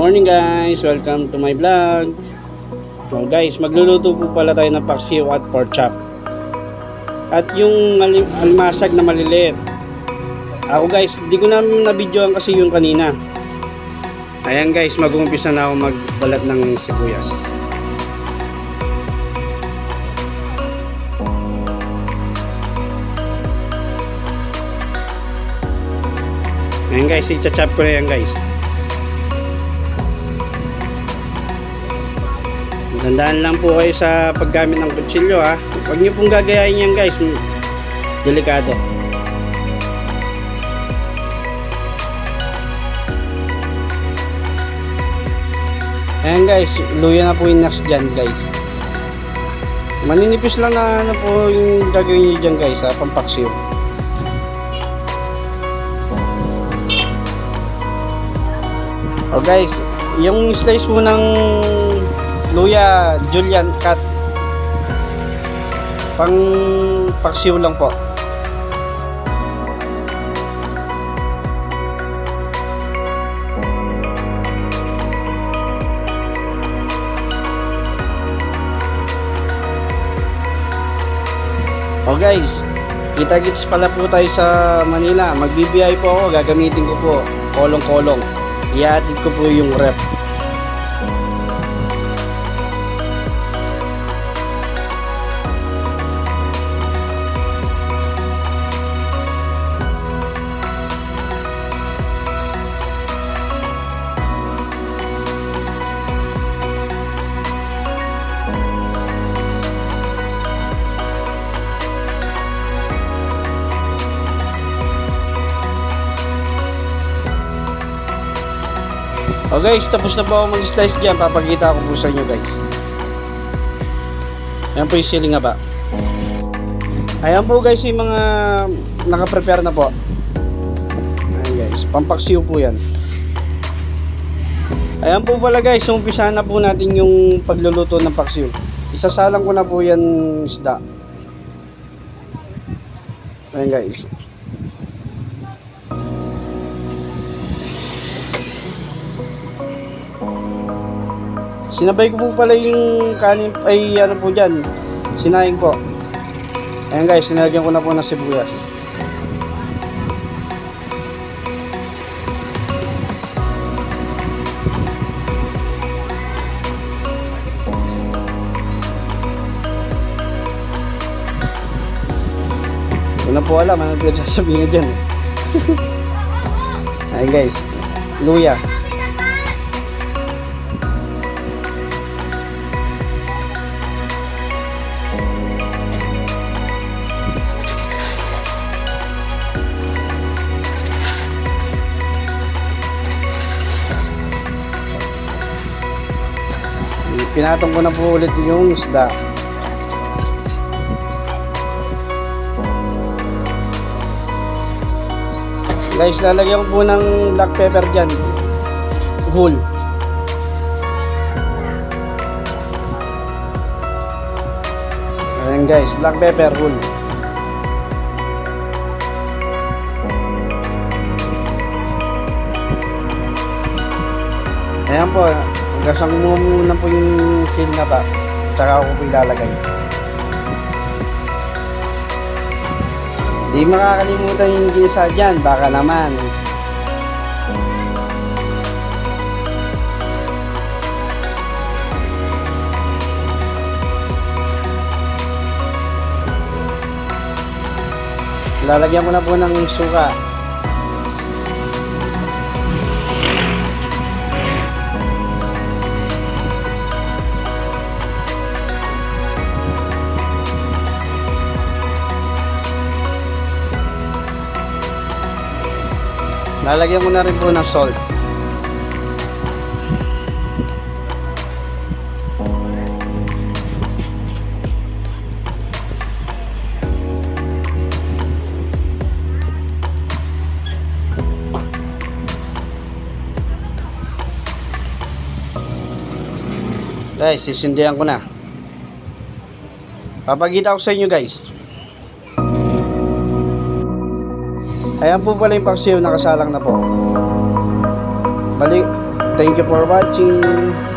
morning guys, welcome to my vlog. So guys, magluluto po pala tayo ng paksiw at pork chop. At yung almasag na maliliit. Ako guys, di ko naman na-videoan kasi yung kanina. Ayan guys, mag-uumpisa na ako magbalat ng sibuyas. Ayan guys, i-chop ko na yan guys. Tandaan lang po kayo sa paggamit ng kutsilyo ha. Huwag nyo pong gagayain yan guys. Delikado. Ayan guys, luya na po yung next dyan guys. Maninipis lang na ano po yung gagawin nyo dyan guys ha, pampaksiw. O guys, yung slice po ng luya, julienne cut, pang paksiw lang po. O guys, kita-kits pala po tayo sa Manila. Magbibiyay po ako, gagamitin ko po kolong-kolong. Ihatid ko po yung rep. O guys, tapos na po ako mag-slice dyan. Papakita ko po sa inyo guys. Ayan po yung siling haba. Ayan po guys yung mga nakaprepare na po. Ayan guys, pampaksiw po yan. Ayan po pala guys, umpisahan na po natin yung pagluluto ng paksiw. Isasalang ko na po yan isda. Ayan guys. Sinabay ko po pala yung kanin, ay ano po dyan, sinayang po. Ayan guys, sinalagyan ko na po ng sibuyas. Hindi na po alam, ano pinagsasabihin nyo dyan. Ayan guys, luya. Pinatong ko na po ulit yung isda. Guys, lalagyan ko po ng black pepper dyan. Whole. Ayan guys, black pepper whole. Ayan po. Gasang mo muna po yung siling na pa, tsaka ako po ilalagay. Di makakalimutan yung ginisa dyan, baka naman. Lalagyan ko na po ng suka. Lalagyan mo na rin po ng salt. Guys, sisindihan ko na. Papakita ko sa inyo guys. Ayan po pala yung paksiw, nakasalang na po. Thank you for watching.